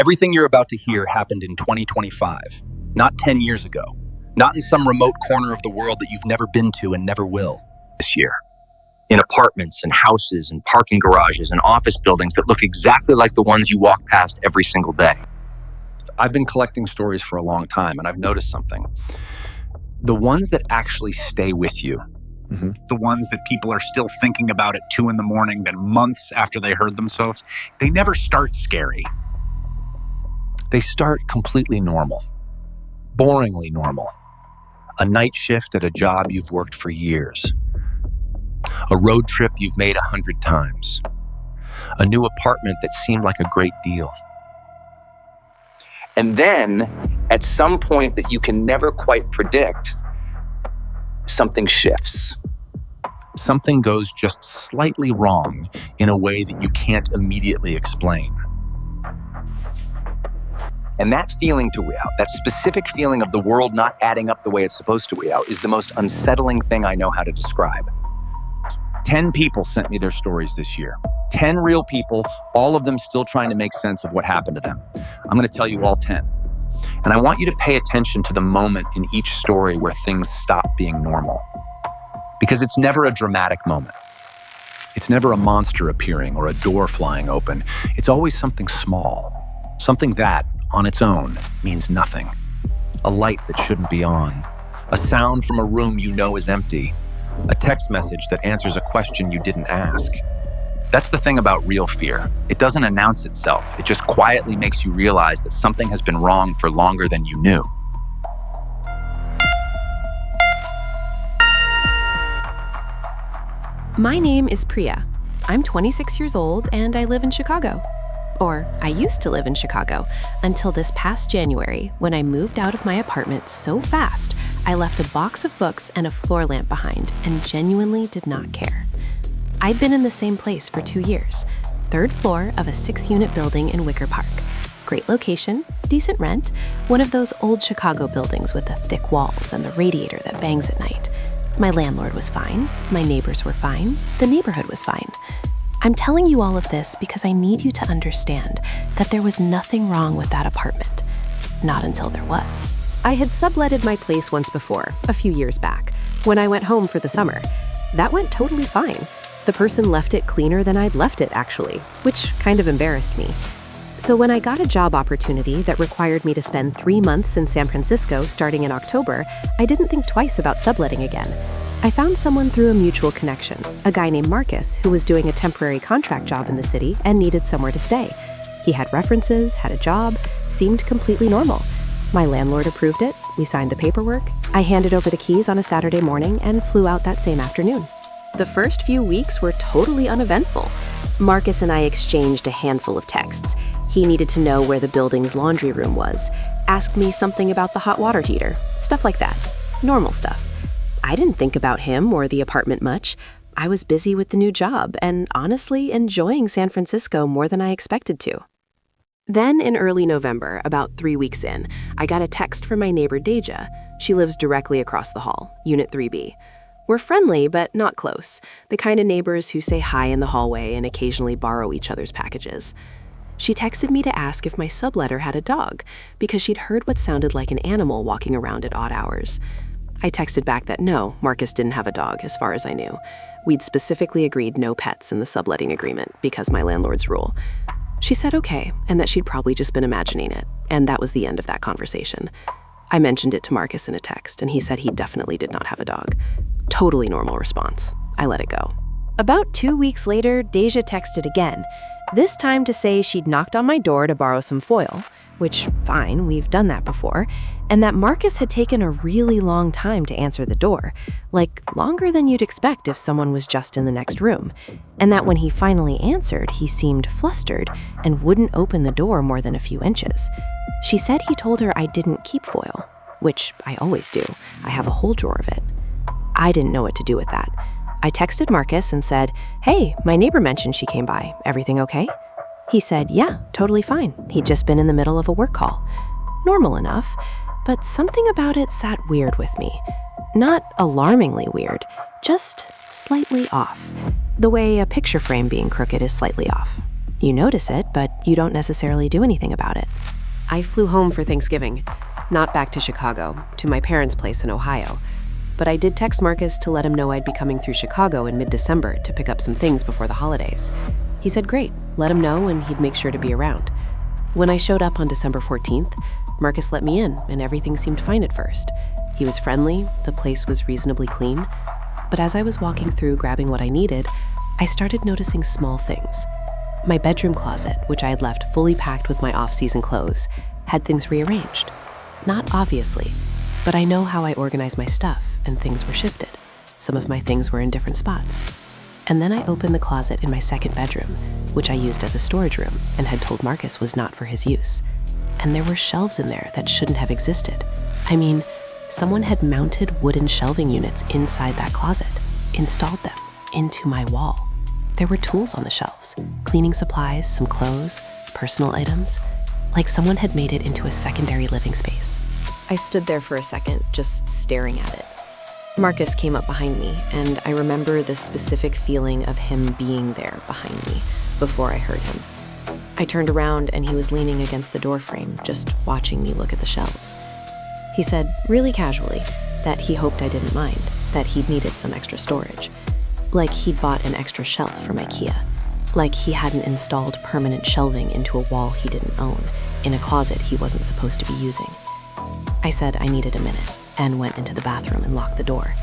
Everything you're about to hear happened in 2025, not 10 years ago, not in some remote corner of the world that you've never been to and never will. This year, in apartments and houses and parking garages and office buildings that look exactly like the ones you walk past every single day. I've been collecting stories for a long time, and I've noticed something. The ones that actually stay with you, the ones that people are still thinking about at 2 a.m, then months after they heard themselves, they never start scary. they start completely normal, boringly normal. A night shift at a job you've worked for years. A road trip you've made 100 times. A new apartment that seemed like a great deal. And then, at some point that you can never quite predict, something shifts. Something goes just slightly wrong in a way that you can't immediately explain. And that feeling to out, that specific feeling of the world not adding up the way it's supposed to out, is the most unsettling thing I know how to describe. 10 people sent me their stories this year. 10 real people, all of them still trying to make sense of what happened to them. I'm going to tell you all 10. And I want you to pay attention to the moment in each story where things stop being normal. Because it's never a dramatic moment. It's never a monster appearing or a door flying open. It's always something small. Something that, on its own, means nothing. A light that shouldn't be on. A sound from a room you know is empty. A text message that answers a question you didn't ask. That's the thing about real fear. It doesn't announce itself. It just quietly makes you realize that something has been wrong for longer than you knew. My name is Priya. I'm 26 years old and I live in Chicago. Or I used to live in Chicago until this past January when I moved out of my apartment so fast I left a box of books and a floor lamp behind and genuinely did not care. I'd been in the same place for 2 years, 3rd floor of a 6-unit building in Wicker Park. Great location, decent rent, one of those old Chicago buildings with the thick walls and the radiator that bangs at night. My landlord was fine, my neighbors were fine, the neighborhood was fine. I'm telling you all of this because I need you to understand that there was nothing wrong with that apartment. Not until there was. I had subletted my place once before, a few years back, when I went home for the summer. That went totally fine. The person left it cleaner than I'd left it, actually, which kind of embarrassed me. So when I got a job opportunity that required me to spend 3 months in San Francisco starting in October, I didn't think twice about subletting again. I found someone through a mutual connection, a guy named Marcus who was doing a temporary contract job in the city and needed somewhere to stay. He had references, had a job, seemed completely normal. My landlord approved it, we signed the paperwork, I handed over the keys on a Saturday morning and flew out that same afternoon. The first few weeks were totally uneventful. Marcus and I exchanged a handful of texts. He needed to know where the building's laundry room was, asked me something about the hot water heater, stuff like that. Normal stuff. I didn't think about him or the apartment much. I was busy with the new job and honestly enjoying San Francisco more than I expected to. Then in early November, about 3 weeks in, I got a text from my neighbor Deja. She lives directly across the hall, Unit 3B. We're friendly, but not close. The kind of neighbors who say hi in the hallway and occasionally borrow each other's packages. She texted me to ask if my subletter had a dog, because she'd heard what sounded like an animal walking around at odd hours. I texted back that no, Marcus didn't have a dog, as far as I knew. We'd specifically agreed no pets in the subletting agreement, because my landlord's rule. She said okay, and that she'd probably just been imagining it, and that was the end of that conversation. I mentioned it to Marcus in a text, and he said he definitely did not have a dog. Totally normal response. I let it go. About 2 weeks later, Deja texted again, this time to say she'd knocked on my door to borrow some foil, which, fine, we've done that before, and that Marcus had taken a really long time to answer the door, like longer than you'd expect if someone was just in the next room, and that when he finally answered, he seemed flustered and wouldn't open the door more than a few inches. She said he told her I didn't keep foil, which I always do. I have a whole drawer of it. I didn't know what to do with that. I texted Marcus and said, hey, my neighbor mentioned she came by. Everything okay? He said, yeah, totally fine. He'd just been in the middle of a work call. Normal enough, but something about it sat weird with me. Not alarmingly weird, just slightly off. The way a picture frame being crooked is slightly off. You notice it, but you don't necessarily do anything about it. I flew home for Thanksgiving, not back to Chicago, to my parents' place in Ohio. But I did text Marcus to let him know I'd be coming through Chicago in mid-December to pick up some things before the holidays. He said great, let him know and he'd make sure to be around. When I showed up on December 14th, Marcus let me in and everything seemed fine at first. He was friendly, the place was reasonably clean. But as I was walking through grabbing what I needed, I started noticing small things. My bedroom closet, which I had left fully packed with my off-season clothes, had things rearranged. Not obviously, but I know how I organize my stuff, and things were shifted. Some of my things were in different spots. And then I opened the closet in my second bedroom, which I used as a storage room and had told Marcus was not for his use. And there were shelves in there that shouldn't have existed. I mean, someone had mounted wooden shelving units inside that closet, installed them into my wall. There were tools on the shelves, cleaning supplies, some clothes, personal items, like someone had made it into a secondary living space. I stood there for a second, just staring at it. Marcus came up behind me, and I remember the specific feeling of him being there behind me before I heard him. I turned around and he was leaning against the doorframe, just watching me look at the shelves. He said, really casually, that he hoped I didn't mind, that he'd needed some extra storage. Like he'd bought an extra shelf from IKEA. Like he hadn't installed permanent shelving into a wall he didn't own, in a closet he wasn't supposed to be using. I said I needed a minute, and went into the bathroom and locked the door.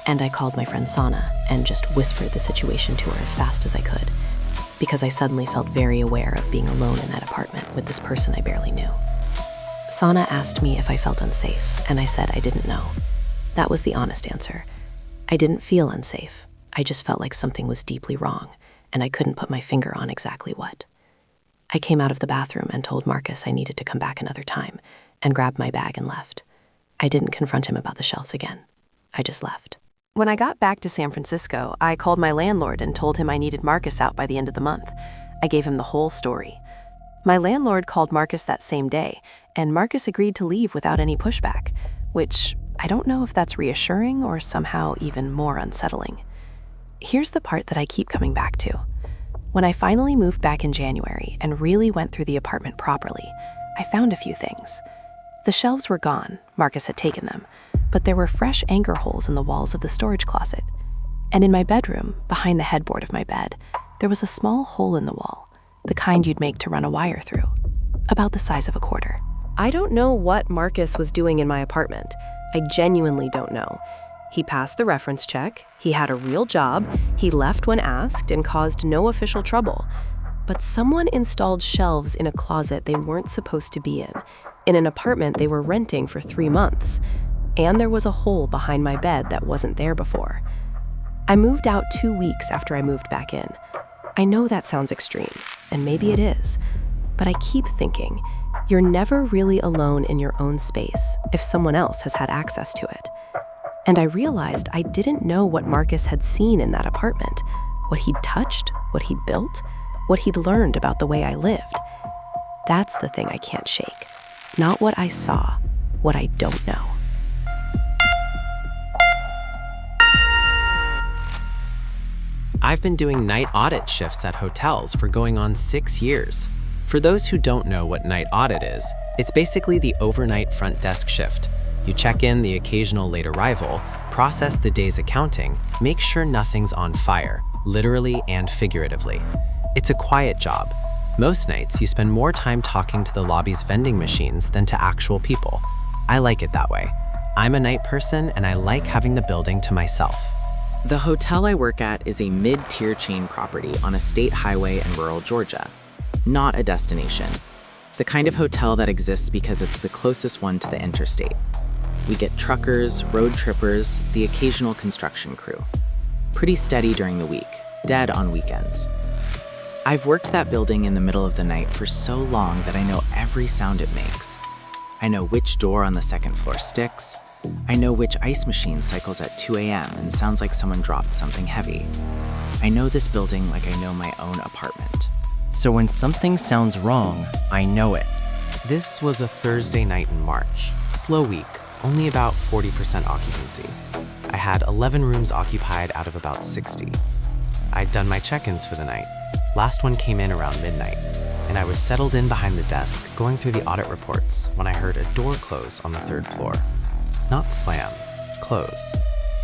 And I called my friend Sana and just whispered the situation to her as fast as I could, because I suddenly felt very aware of being alone in that apartment with this person I barely knew. Sana asked me if I felt unsafe, and I said I didn't know. That was the honest answer. I didn't feel unsafe. I just felt like something was deeply wrong, and I couldn't put my finger on exactly what. I came out of the bathroom and told Marcus I needed to come back another time, and grabbed my bag and left. I didn't confront him about the shelves again. I just left. When I got back to San Francisco, I called my landlord and told him I needed Marcus out by the end of the month. I gave him the whole story. My landlord called Marcus that same day, and Marcus agreed to leave without any pushback, which I don't know if that's reassuring or somehow even more unsettling. Here's the part that I keep coming back to. When I finally moved back in January and really went through the apartment properly, I found a few things. The shelves were gone, Marcus had taken them, but there were fresh anchor holes in the walls of the storage closet. And in my bedroom, behind the headboard of my bed, there was a small hole in the wall, the kind you'd make to run a wire through, about the size of a quarter. I don't know what Marcus was doing in my apartment. I genuinely don't know. He passed the reference check, he had a real job, he left when asked, and caused no official trouble. But someone installed shelves in a closet they weren't supposed to be in an apartment they were renting for 3 months. And there was a hole behind my bed that wasn't there before. I moved out 2 weeks after I moved back in. I know that sounds extreme, and maybe it is, but I keep thinking, you're never really alone in your own space if someone else has had access to it. And I realized I didn't know what Marcus had seen in that apartment, what he'd touched, what he'd built, what he'd learned about the way I lived. That's the thing I can't shake. Not what I saw, what I don't know. I've been doing night audit shifts at hotels for going on 6 years. For those who don't know what night audit is, it's basically the overnight front desk shift. You check in the occasional late arrival, process the day's accounting, make sure nothing's on fire, literally and figuratively. It's a quiet job. Most nights, you spend more time talking to the lobby's vending machines than to actual people. I like it that way. I'm a night person and I like having the building to myself. The hotel I work at is a mid-tier chain property on a state highway in rural Georgia, not a destination. The kind of hotel that exists because it's the closest one to the interstate. We get truckers, road trippers, the occasional construction crew. Pretty steady during the week, dead on weekends. I've worked that building in the middle of the night for so long that I know every sound it makes. I know which door on the second floor sticks. I know which ice machine cycles at 2 a.m. and sounds like someone dropped something heavy. I know this building like I know my own apartment. So when something sounds wrong, I know it. This was a Thursday night in March. Slow week, only about 40% occupancy. I had 11 rooms occupied out of about 60. I'd done my check-ins for the night. Last one came in around midnight, and I was settled in behind the desk going through the audit reports when I heard a door close on the 3rd floor. Not slam, close.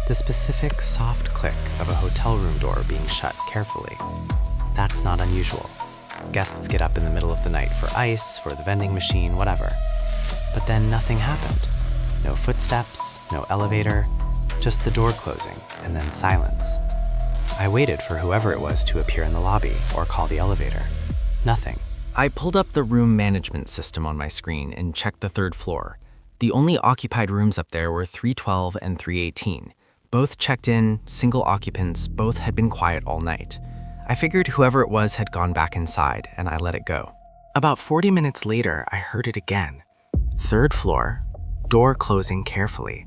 The specific soft click of a hotel room door being shut carefully. That's not unusual. Guests get up in the middle of the night for ice, for the vending machine, whatever. But then nothing happened. No footsteps, no elevator, just the door closing and then silence. I waited for whoever it was to appear in the lobby or call the elevator. Nothing. I pulled up the room management system on my screen and checked the 3rd floor. The only occupied rooms up there were 312 and 318. Both checked in, single occupants, both had been quiet all night. I figured whoever it was had gone back inside, and I let it go. About 40 minutes later, I heard it again. 3rd floor, door closing carefully.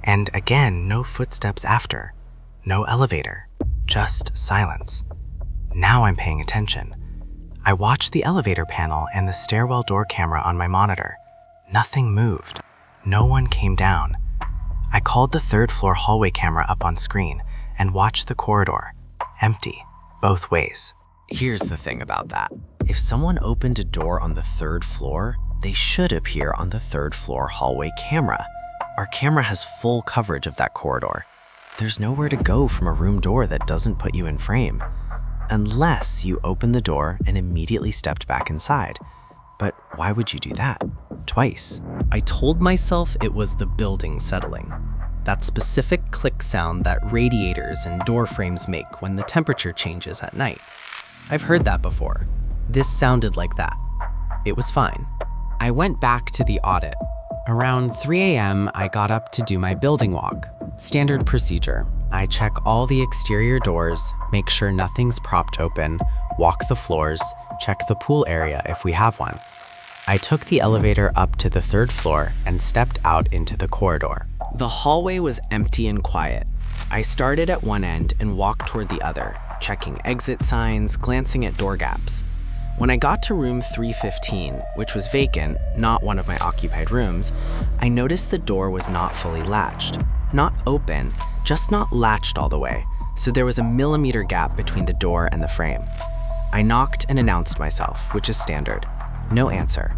And again, no footsteps after. No elevator, just silence. Now I'm paying attention. I watched the elevator panel and the stairwell door camera on my monitor. Nothing moved. No one came down. I called the 3rd floor hallway camera up on screen and watched the corridor. Empty, both ways. Here's the thing about that. If someone opened a door on the 3rd floor, they should appear on the 3rd floor hallway camera. Our camera has full coverage of that corridor. There's nowhere to go from a room door that doesn't put you in frame. Unless you opened the door and immediately stepped back inside. But why would you do that? Twice. I told myself it was the building settling. That specific click sound that radiators and door frames make when the temperature changes at night. I've heard that before. This sounded like that. It was fine. I went back to the audit. Around 3 a.m., I got up to do my building walk. Standard procedure. I check all the exterior doors, make sure nothing's propped open, walk the floors, check the pool area if we have one. I took the elevator up to the 3rd floor and stepped out into the corridor. The hallway was empty and quiet. I started at one end and walked toward the other, checking exit signs, glancing at door gaps. When I got to room 315, which was vacant, not one of my occupied rooms, I noticed the door was not fully latched. Not open, just not latched all the way, so there was a millimeter gap between the door and the frame. I knocked and announced myself, which is standard. No answer.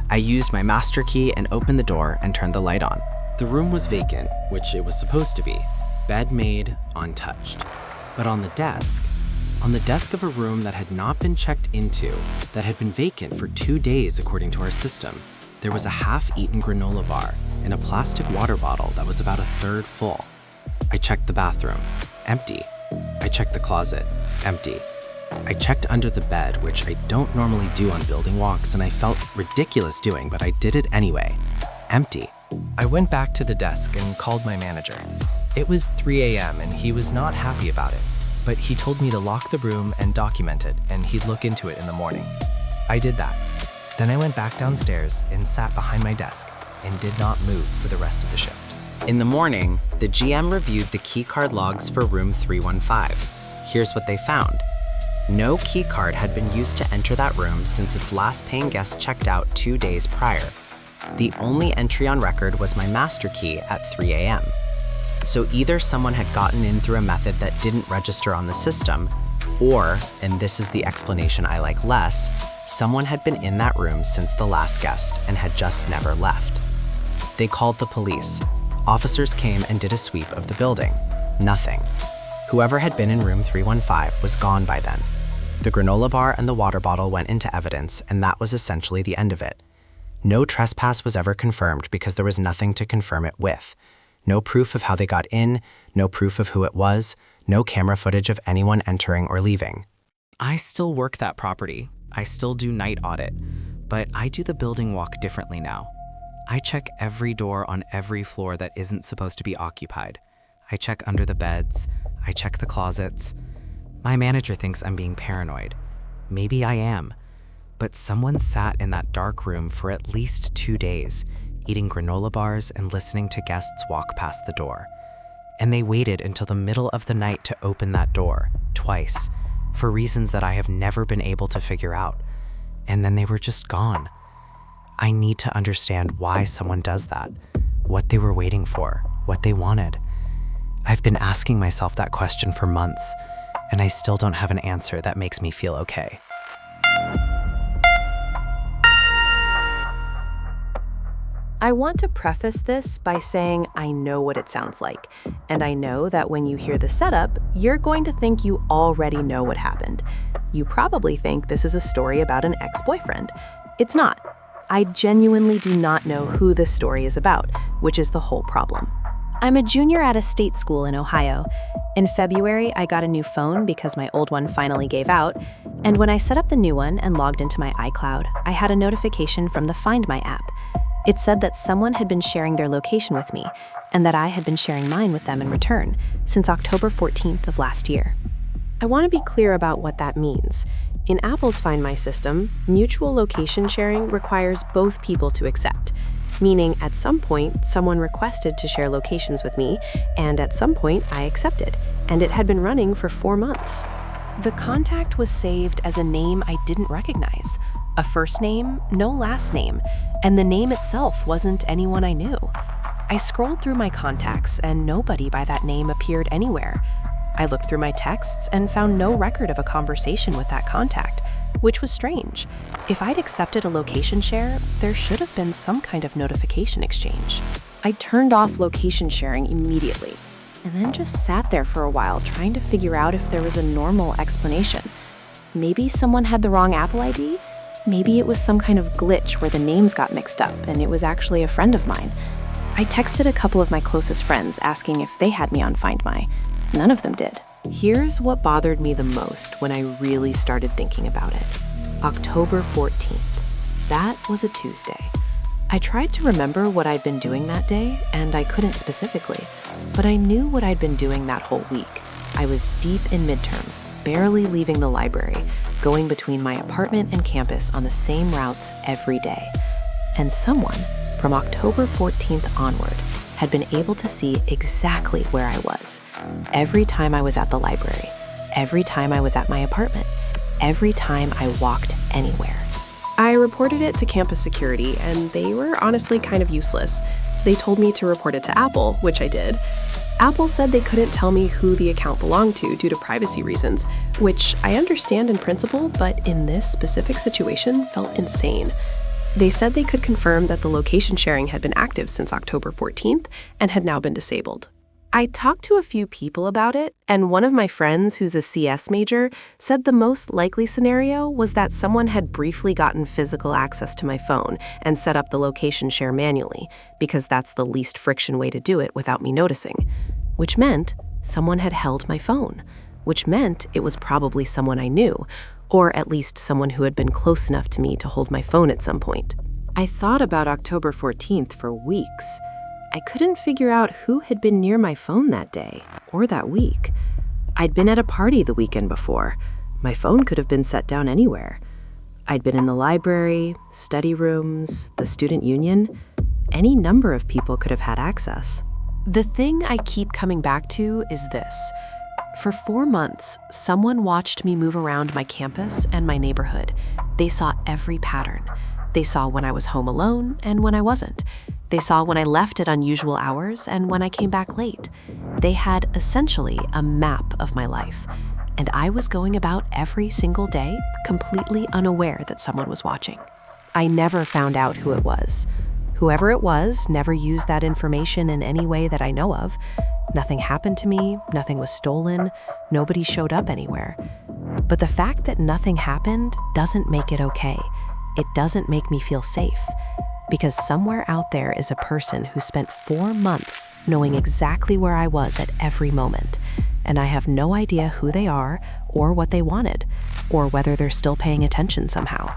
I used my master key and opened the door and turned the light on. The room was vacant, which it was supposed to be. Bed made, untouched. But on the desk of a room that had not been checked into, that had been vacant for 2 days according to our system, there was a half-eaten granola bar and a plastic water bottle that was about 1/3 full. I checked the bathroom. Empty. I checked the closet. Empty. I checked under the bed, which I don't normally do on building walks, and I felt ridiculous doing, but I did it anyway. Empty. I went back to the desk and called my manager. It was 3 a.m. and he was not happy about it, but he told me to lock the room and document it, and he'd look into it in the morning. I did that. Then I went back downstairs and sat behind my desk and did not move for the rest of the shift. In the morning, the GM reviewed the keycard logs for room 315. Here's what they found. No keycard had been used to enter that room since its last paying guest checked out 2 days prior. The only entry on record was my master key at 3 a.m. So either someone had gotten in through a method that didn't register on the system, or, and this is the explanation I like less, someone had been in that room since the last guest and had just never left. They called the police. Officers came and did a sweep of the building. Nothing. Whoever had been in room 315 was gone by then. The granola bar and the water bottle went into evidence, and that was essentially the end of it. No trespass was ever confirmed because there was nothing to confirm it with. No proof of how they got in, no proof of who it was, no camera footage of anyone entering or leaving. I still work that property. I still do night audit, but I do the building walk differently now. I check every door on every floor that isn't supposed to be occupied. I check under the beds. I check the closets. My manager thinks I'm being paranoid. Maybe I am. But someone sat in that dark room for at least 2 days, eating granola bars and listening to guests walk past the door. And they waited until the middle of the night to open that door, twice, for reasons that I have never been able to figure out. And then they were just gone. I need to understand why someone does that, what they were waiting for, what they wanted. I've been asking myself that question for months, and I still don't have an answer that makes me feel okay. I want to preface this by saying I know what it sounds like, and I know that when you hear the setup, you're going to think you already know what happened. You probably think this is a story about an ex-boyfriend. It's not. I genuinely do not know who this story is about, which is the whole problem. I'm a junior at a state school in Ohio. In February, I got a new phone because my old one finally gave out, and when I set up the new one and logged into my iCloud, I had a notification from the Find My app. It said that someone had been sharing their location with me, and that I had been sharing mine with them in return since October 14th of last year. I want to be clear about what that means. In Apple's Find My system, mutual location sharing requires both people to accept, meaning at some point, someone requested to share locations with me, and at some point, I accepted, and it had been running for 4 months. The contact was saved as a name I didn't recognize, a first name, no last name, and the name itself wasn't anyone I knew. I scrolled through my contacts, and nobody by that name appeared anywhere. I looked through my texts and found no record of a conversation with that contact, which was strange. If I'd accepted a location share, there should have been some kind of notification exchange. I turned off location sharing immediately, and then just sat there for a while trying to figure out if there was a normal explanation. Maybe someone had the wrong Apple ID? Maybe it was some kind of glitch where the names got mixed up and it was actually a friend of mine. I texted a couple of my closest friends asking if they had me on Find My. None of them did. Here's what bothered me the most when I really started thinking about it. October 14th. That was a Tuesday. I tried to remember what I'd been doing that day, and I couldn't specifically, but I knew what I'd been doing that whole week. I was deep in midterms, barely leaving the library, going between my apartment and campus on the same routes every day. And someone, from October 14th onward, had been able to see exactly where I was. Every time I was at the library, every time I was at my apartment, every time I walked anywhere. I reported it to campus security, and they were honestly kind of useless. They told me to report it to Apple, which I did. Apple said they couldn't tell me who the account belonged to due to privacy reasons, which I understand in principle, but in this specific situation felt insane. They said they could confirm that the location sharing had been active since October 14th and had now been disabled. I talked to a few people about it, and one of my friends who's a CS major said the most likely scenario was that someone had briefly gotten physical access to my phone and set up the location share manually, because that's the least friction way to do it without me noticing, which meant someone had held my phone, which meant it was probably someone I knew, or at least someone who had been close enough to me to hold my phone at some point. I thought about October 14th for weeks. I couldn't figure out who had been near my phone that day or that week. I'd been at a party the weekend before. My phone could have been set down anywhere. I'd been in the library, study rooms, the student union. Any number of people could have had access. The thing I keep coming back to is this. For 4 months, someone watched me move around my campus and my neighborhood. They saw every pattern. They saw when I was home alone and when I wasn't. They saw when I left at unusual hours and when I came back late. They had essentially a map of my life, and I was going about every single day completely unaware that someone was watching. I never found out who it was. Whoever it was never used that information in any way that I know of. Nothing happened to me, nothing was stolen, nobody showed up anywhere. But the fact that nothing happened doesn't make it okay. It doesn't make me feel safe. Because somewhere out there is a person who spent 4 months knowing exactly where I was at every moment, and I have no idea who they are or what they wanted, or whether they're still paying attention somehow.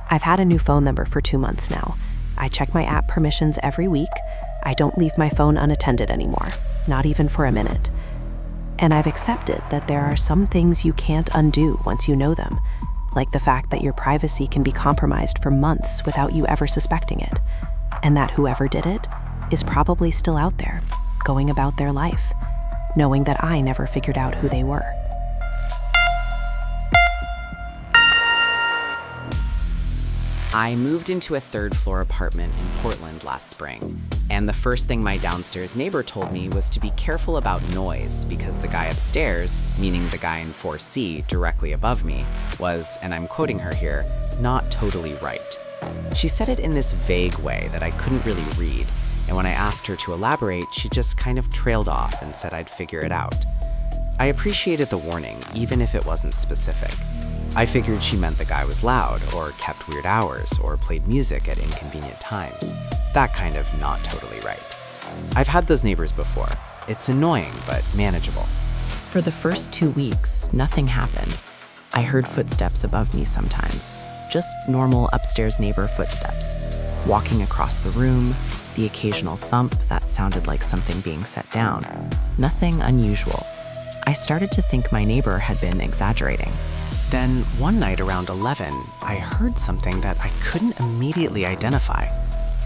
I've had a new phone number for 2 months now. I check my app permissions every week. I don't leave my phone unattended anymore, not even for a minute. And I've accepted that there are some things you can't undo once you know them, like the fact that your privacy can be compromised for months without you ever suspecting it, and that whoever did it is probably still out there, going about their life, knowing that I never figured out who they were. I moved into a third-floor apartment in Portland last spring, and the first thing my downstairs neighbor told me was to be careful about noise because the guy upstairs, meaning the guy in 4C directly above me, was, and I'm quoting her here, not totally right. She said it in this vague way that I couldn't really read, and when I asked her to elaborate, she just kind of trailed off and said I'd figure it out. I appreciated the warning, even if it wasn't specific. I figured she meant the guy was loud, or kept weird hours, or played music at inconvenient times. That kind of not totally right. I've had those neighbors before. It's annoying, but manageable. For the first 2 weeks, nothing happened. I heard footsteps above me sometimes, just normal upstairs neighbor footsteps. Walking across the room, the occasional thump that sounded like something being set down. Nothing unusual. I started to think my neighbor had been exaggerating. Then, one night around 11, I heard something that I couldn't immediately identify.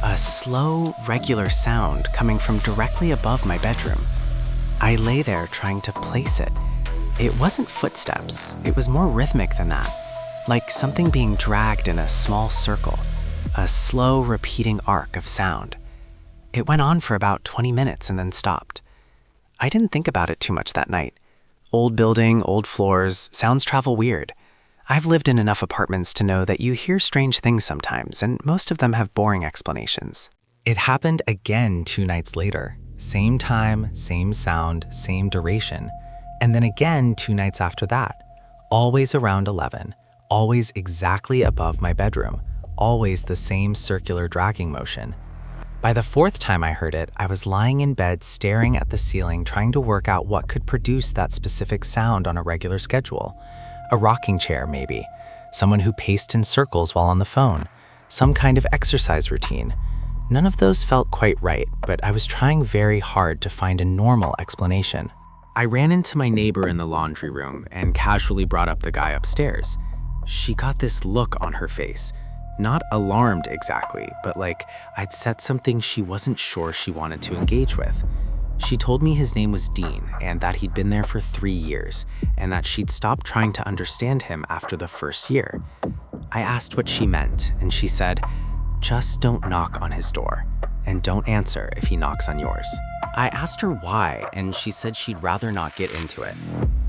A slow, regular sound coming from directly above my bedroom. I lay there trying to place it. It wasn't footsteps, it was more rhythmic than that. Like something being dragged in a small circle. A slow, repeating arc of sound. It went on for about 20 minutes and then stopped. I didn't think about it too much that night. Old building, old floors, sounds travel weird. I've lived in enough apartments to know that you hear strange things sometimes, and most of them have boring explanations. It happened again 2 nights later. Same time, same sound, same duration. And then again 2 nights after that. Always around 11. Always exactly above my bedroom. Always the same circular dragging motion. By the 4th time I heard it, I was lying in bed staring at the ceiling trying to work out what could produce that specific sound on a regular schedule. A rocking chair, maybe. Someone who paced in circles while on the phone. Some kind of exercise routine. None of those felt quite right, but I was trying very hard to find a normal explanation. I ran into my neighbor in the laundry room and casually brought up the guy upstairs. She got this look on her face. Not alarmed exactly, but like I'd said something she wasn't sure she wanted to engage with. She told me his name was Dean and that he'd been there for 3 years and that she'd stopped trying to understand him after the first year. I asked what she meant and she said, "Just don't knock on his door and don't answer if he knocks on yours." I asked her why and she said she'd rather not get into it.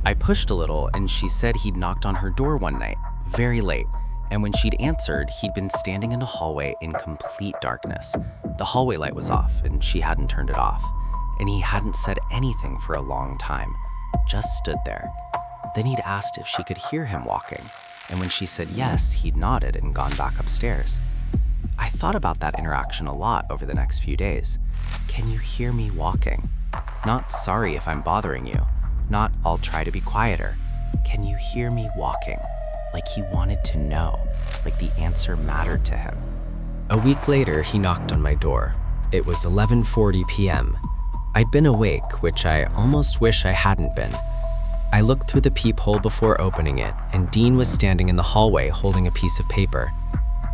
I pushed a little and she said he'd knocked on her door one night, very late. And when she'd answered, he'd been standing in a hallway in complete darkness. The hallway light was off, and she hadn't turned it off. And he hadn't said anything for a long time, just stood there. Then he'd asked if she could hear him walking, and when she said yes, he'd nodded and gone back upstairs. I thought about that interaction a lot over the next few days. Can you hear me walking? Not sorry if I'm bothering you. Not I'll try to be quieter. Can you hear me walking? Like he wanted to know, like the answer mattered to him. A week later, he knocked on my door. It was 11:40 p.m. I'd been awake, which I almost wish I hadn't been. I looked through the peephole before opening it, and Dean was standing in the hallway holding a piece of paper.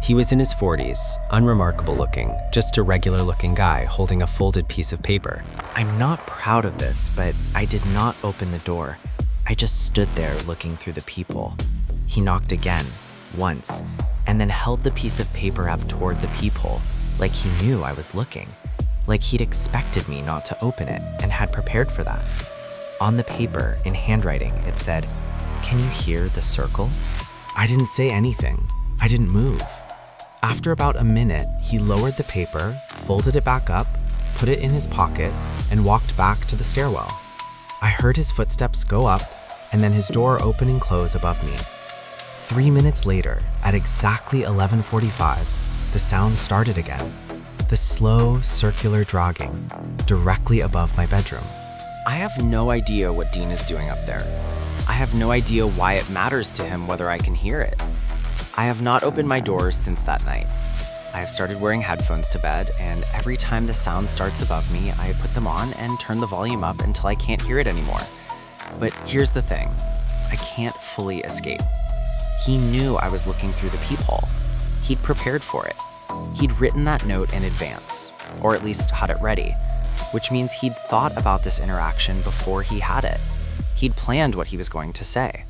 He was in his 40s, unremarkable looking, just a regular looking guy holding a folded piece of paper. I'm not proud of this, but I did not open the door. I just stood there looking through the peephole. He knocked again, once, and then held the piece of paper up toward the peephole, like he knew I was looking, like he'd expected me not to open it and had prepared for that. On the paper, in handwriting, it said, "Can you hear the circle?" I didn't say anything. I didn't move. After about a minute, he lowered the paper, folded it back up, put it in his pocket, and walked back to the stairwell. I heard his footsteps go up, and then his door open and close above me. 3 minutes later, at exactly 11:45, the sound started again. The slow, circular dragging, directly above my bedroom. I have no idea what Dean is doing up there. I have no idea why it matters to him whether I can hear it. I have not opened my doors since that night. I have started wearing headphones to bed, and every time the sound starts above me, I put them on and turn the volume up until I can't hear it anymore. But here's the thing, I can't fully escape. He knew I was looking through the peephole. He'd prepared for it. He'd written that note in advance, or at least had it ready, which means he'd thought about this interaction before he had it. He'd planned what he was going to say.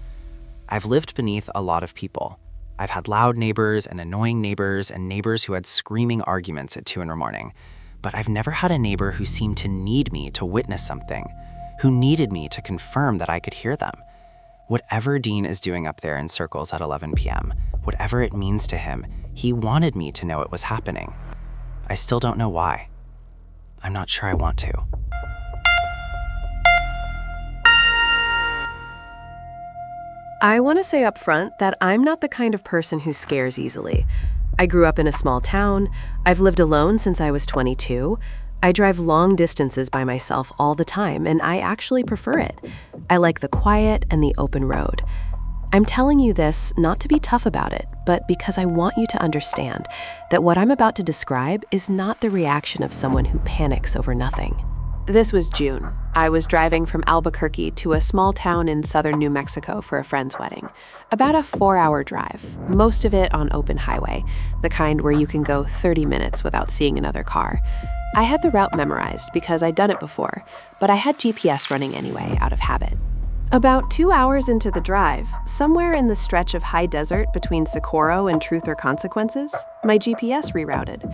I've lived beneath a lot of people. I've had loud neighbors and annoying neighbors and neighbors who had screaming arguments at 2 in the morning. But I've never had a neighbor who seemed to need me to witness something, who needed me to confirm that I could hear them. Whatever Dean is doing up there in circles at 11 p.m., whatever it means to him, he wanted me to know it was happening. I still don't know why. I'm not sure I want to. I want to say up front that I'm not the kind of person who scares easily. I grew up in a small town. I've lived alone since I was 22. I drive long distances by myself all the time, and I actually prefer it. I like the quiet and the open road. I'm telling you this not to be tough about it, but because I want you to understand that what I'm about to describe is not the reaction of someone who panics over nothing. This was June. I was driving from Albuquerque to a small town in southern New Mexico for a friend's wedding. About a 4-hour drive, most of it on open highway, the kind where you can go 30 minutes without seeing another car. I had the route memorized because I'd done it before, but I had GPS running anyway, out of habit. About 2 hours into the drive, somewhere in the stretch of high desert between Socorro and Truth or Consequences, my GPS rerouted.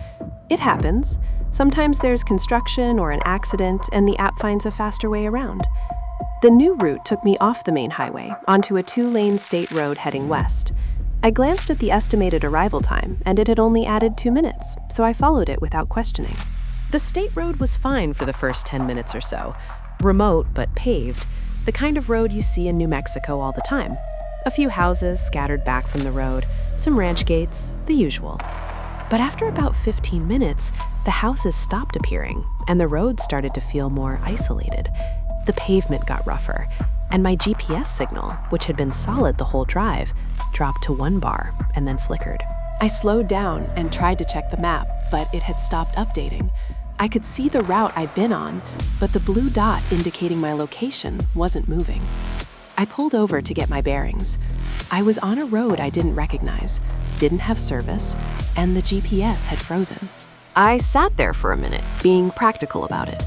It happens. Sometimes there's construction or an accident, and the app finds a faster way around. The new route took me off the main highway, onto a 2-lane state road heading west. I glanced at the estimated arrival time, and it had only added 2 minutes, so I followed it without questioning. The state road was fine for the first 10 minutes or so. Remote, but paved. The kind of road you see in New Mexico all the time. A few houses scattered back from the road, some ranch gates, the usual. But after about 15 minutes, the houses stopped appearing, and the road started to feel more isolated. The pavement got rougher, and my GPS signal, which had been solid the whole drive, dropped to 1 bar and then flickered. I slowed down and tried to check the map, but it had stopped updating. I could see the route I'd been on, but the blue dot indicating my location wasn't moving. I pulled over to get my bearings. I was on a road I didn't recognize, didn't have service, and the GPS had frozen. I sat there for a minute, being practical about it.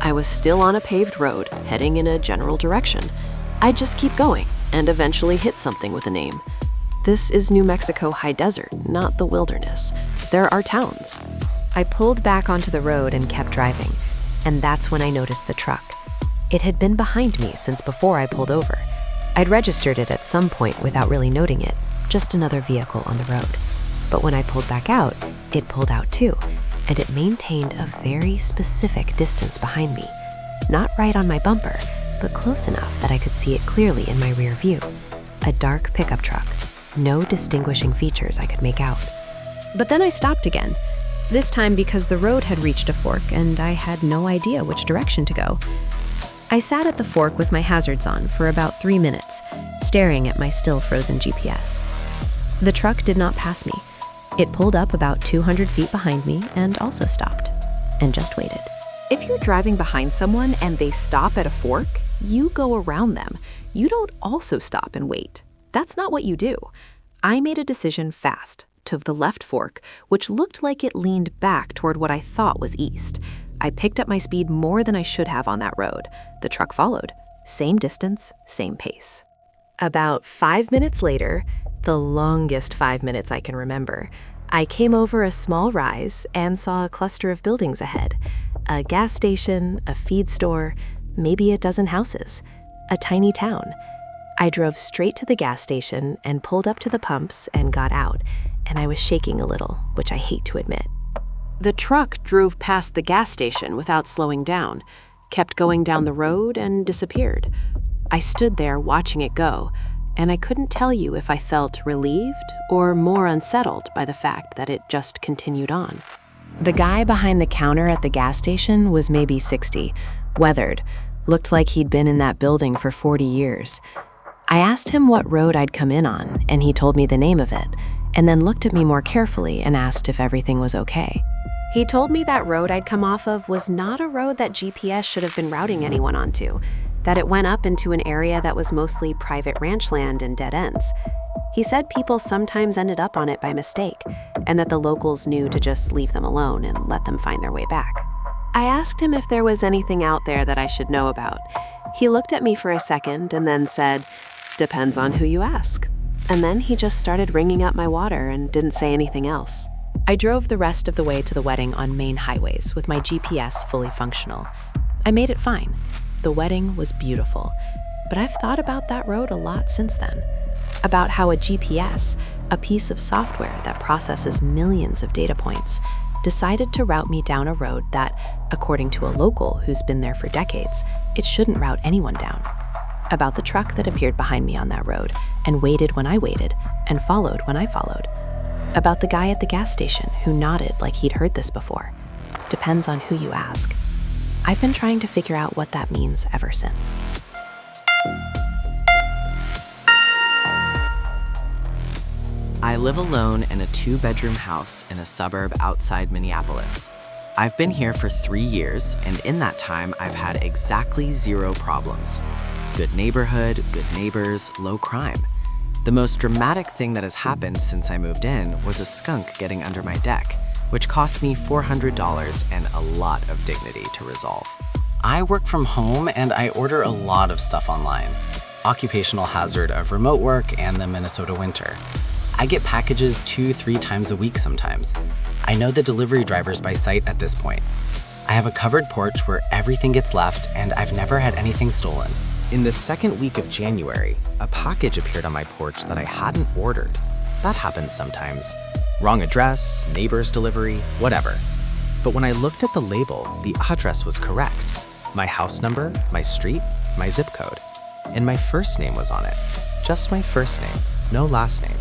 I was still on a paved road, heading in a general direction. I'd just keep going, and eventually hit something with a name. This is New Mexico high desert, not the wilderness. There are towns. I pulled back onto the road and kept driving, and that's when I noticed the truck. It had been behind me since before I pulled over. I'd registered it at some point without really noting it, just another vehicle on the road. But when I pulled back out, it pulled out too, and it maintained a very specific distance behind me. Not right on my bumper, but close enough that I could see it clearly in my rear view. A dark pickup truck. No distinguishing features I could make out. But then I stopped again, this time because the road had reached a fork and I had no idea which direction to go. I sat at the fork with my hazards on for about 3 minutes, staring at my still frozen GPS. The truck did not pass me. It pulled up about 200 feet behind me and also stopped, and just waited. If you're driving behind someone and they stop at a fork, you go around them. You don't also stop and wait. That's not what you do. I made a decision fast, to the left fork, which looked like it leaned back toward what I thought was east. I picked up my speed more than I should have on that road. The truck followed. Same distance, same pace. About 5 minutes later, the longest 5 minutes I can remember, I came over a small rise and saw a cluster of buildings ahead. A gas station, a feed store, maybe a dozen houses. A tiny town. I drove straight to the gas station and pulled up to the pumps and got out, and I was shaking a little, which I hate to admit. The truck drove past the gas station without slowing down, kept going down the road, and disappeared. I stood there watching it go, and I couldn't tell you if I felt relieved or more unsettled by the fact that it just continued on. The guy behind the counter at the gas station was maybe 60, weathered, looked like he'd been in that building for 40 years. I asked him what road I'd come in on, and he told me the name of it, and then looked at me more carefully and asked if everything was okay. He told me that road I'd come off of was not a road that GPS should have been routing anyone onto, that it went up into an area that was mostly private ranch land and dead ends. He said people sometimes ended up on it by mistake, and that the locals knew to just leave them alone and let them find their way back. I asked him if there was anything out there that I should know about. He looked at me for a second and then said, "Depends on who you ask." And then he just started ringing up my water and didn't say anything else. I drove the rest of the way to the wedding on main highways with my GPS fully functional. I made it fine. The wedding was beautiful, but I've thought about that road a lot since then. About how a GPS, a piece of software that processes millions of data points, decided to route me down a road that, according to a local who's been there for decades, it shouldn't route anyone down. About the truck that appeared behind me on that road and waited when I waited and followed when I followed. About the guy at the gas station who nodded like he'd heard this before. Depends on who you ask. I've been trying to figure out what that means ever since. I live alone in a 2-bedroom house in a suburb outside Minneapolis. I've been here for 3 years, and in that time, I've had exactly 0 problems. Good neighborhood, good neighbors, low crime. The most dramatic thing that has happened since I moved in was a skunk getting under my deck, which cost me $400 and a lot of dignity to resolve. I work from home and I order a lot of stuff online. Occupational hazard of remote work and the Minnesota winter. I get packages 2-3 times a week sometimes. I know the delivery drivers by sight at this point. I have a covered porch where everything gets left and I've never had anything stolen. In the second week of January, a package appeared on my porch that I hadn't ordered. That happens sometimes. Wrong address, neighbor's delivery, whatever. But when I looked at the label, the address was correct. My house number, my street, my zip code. And my first name was on it. Just my first name, no last name.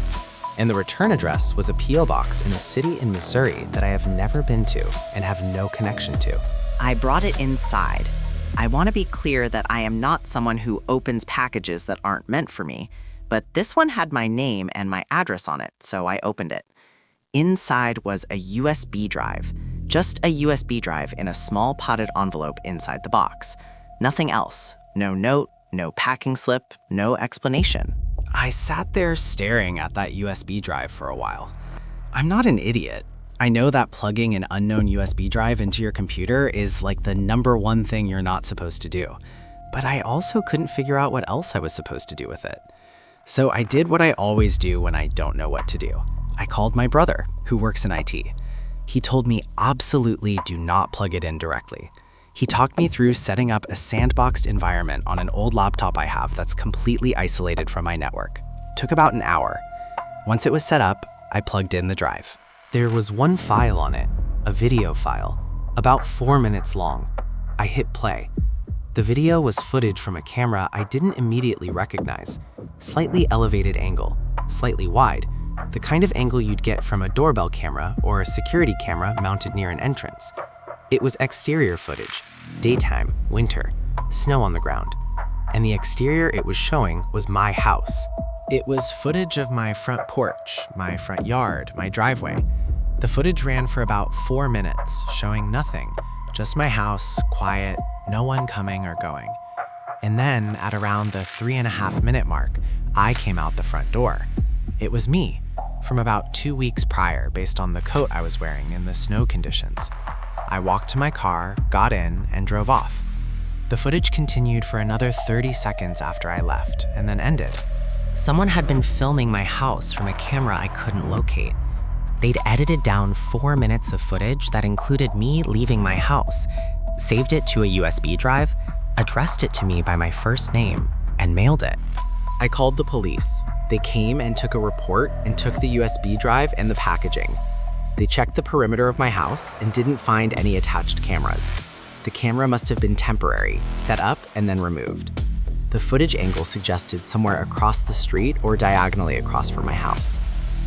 And the return address was a P.O. box in a city in Missouri that I have never been to and have no connection to. I brought it inside. I want to be clear that I am not someone who opens packages that aren't meant for me, but this one had my name and my address on it, so I opened it. Inside was a USB drive, just a USB drive in a small potted envelope inside the box. Nothing else. No note, no packing slip, no explanation. I sat there staring at that USB drive for a while. I'm not an idiot. I know that plugging an unknown USB drive into your computer is like the #1 thing you're not supposed to do. But I also couldn't figure out what else I was supposed to do with it. So I did what I always do when I don't know what to do. I called my brother, who works in IT. He told me absolutely do not plug it in directly. He talked me through setting up a sandboxed environment on an old laptop I have that's completely isolated from my network. Took about an hour. Once it was set up, I plugged in the drive. There was one file on it, a video file, about 4 minutes long. I hit play. The video was footage from a camera I didn't immediately recognize. Slightly elevated angle, slightly wide, the kind of angle you'd get from a doorbell camera or a security camera mounted near an entrance. It was exterior footage, daytime, winter, snow on the ground. And the exterior it was showing was my house. It was footage of my front porch, my front yard, my driveway. The footage ran for about 4 minutes, showing nothing, just my house, quiet, no one coming or going. And then, at around the 3.5-minute mark, I came out the front door. It was me, from about 2 weeks prior, based on the coat I was wearing and the snow conditions. I walked to my car, got in, and drove off. The footage continued for another 30 seconds after I left, and then ended. Someone had been filming my house from a camera I couldn't locate. They'd edited down 4 minutes of footage that included me leaving my house, saved it to a USB drive, addressed it to me by my first name, and mailed it. I called the police. They came and took a report and took the USB drive and the packaging. They checked the perimeter of my house and didn't find any attached cameras. The camera must have been temporary, set up and then removed. The footage angle suggested somewhere across the street or diagonally across from my house.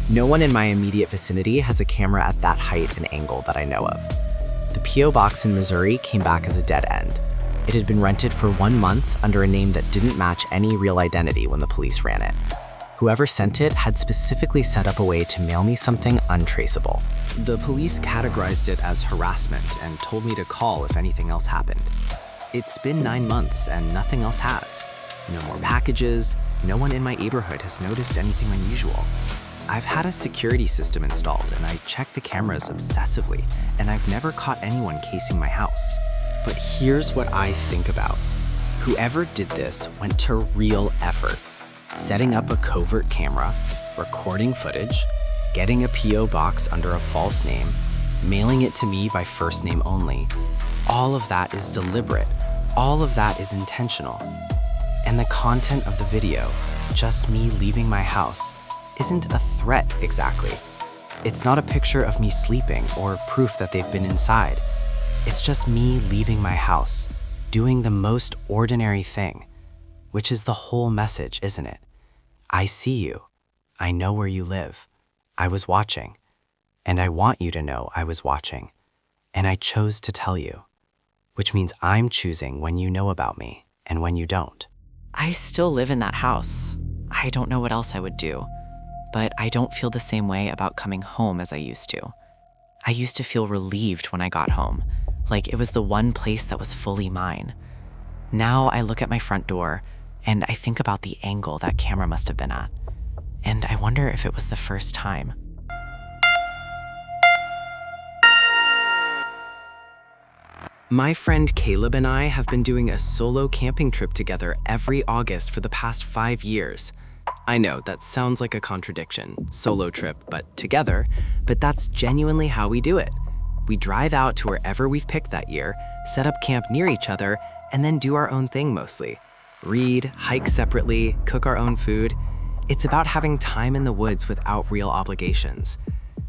No one in my immediate vicinity has a camera at that height and angle that I know of. The P.O. box in Missouri came back as a dead end. It had been rented for 1 month under a name that didn't match any real identity when the police ran it. Whoever sent it had specifically set up a way to mail me something untraceable. The police categorized it as harassment and told me to call if anything else happened. It's been 9 months and nothing else has. No more packages, no one in my neighborhood has noticed anything unusual. I've had a security system installed and I check the cameras obsessively, and I've never caught anyone casing my house. But here's what I think about. Whoever did this went to real effort. setting up a covert camera, recording footage, getting a P.O. box under a false name, mailing it to me by first name only. All of that is deliberate. All of that is intentional. And the content of the video, just me leaving my house, isn't a threat exactly. It's not a picture of me sleeping or proof that they've been inside. It's just me leaving my house, doing the most ordinary thing, which is the whole message, isn't it? I see you. I know where you live. I was watching, and I want you to know I was watching, and I chose to tell you, which means I'm choosing when you know about me and when you don't. I still live in that house. I don't know what else I would do, but I don't feel the same way about coming home as I used to. I used to feel relieved when I got home, like it was the one place that was fully mine. Now I look at my front door and I think about the angle that camera must have been at, and I wonder if it was the first time. My friend Caleb and I have been doing a solo camping trip together every August for the past 5 years. I know that sounds like a contradiction, solo trip, but together, but that's genuinely how we do it. We drive out to wherever we've picked that year, set up camp near each other, and then do our own thing mostly. Read, hike separately, cook our own food. It's about having time in the woods without real obligations.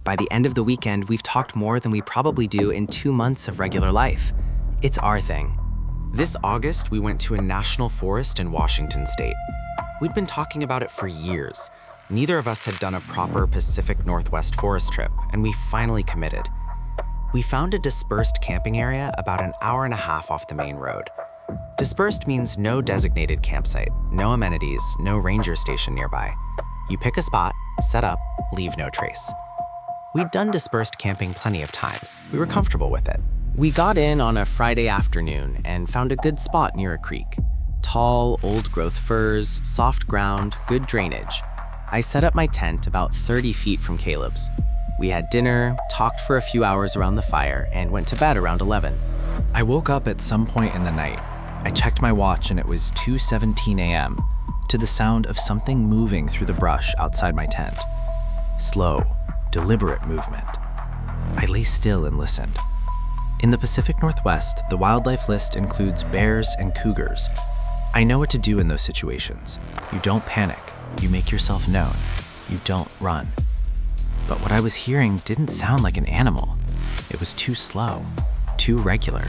By the end of the weekend, we've talked more than we probably do in 2 months of regular life. It's our thing. This August, we went to a national forest in Washington state. We'd been talking about it for years. Neither of us had done a proper Pacific Northwest forest trip, and we finally committed. We found a dispersed camping area about an hour and a half off the main road. Dispersed means no designated campsite, no amenities, no ranger station nearby. You pick a spot, set up, leave no trace. We'd done dispersed camping plenty of times. We were comfortable with it. We got in on a Friday afternoon and found a good spot near a creek. Tall, old-growth firs, soft ground, good drainage. I set up my tent about 30 feet from Caleb's. We had dinner, talked for a few hours around the fire, and went to bed around 11. I woke up at some point in the night. I checked my watch and it was 2:17 a.m. to the sound of something moving through the brush outside my tent. Slow, deliberate movement. I lay still and listened. In the Pacific Northwest, the wildlife list includes bears and cougars. I know what to do in those situations. You don't panic. You make yourself known. You don't run. But what I was hearing didn't sound like an animal. It was too slow, too regular.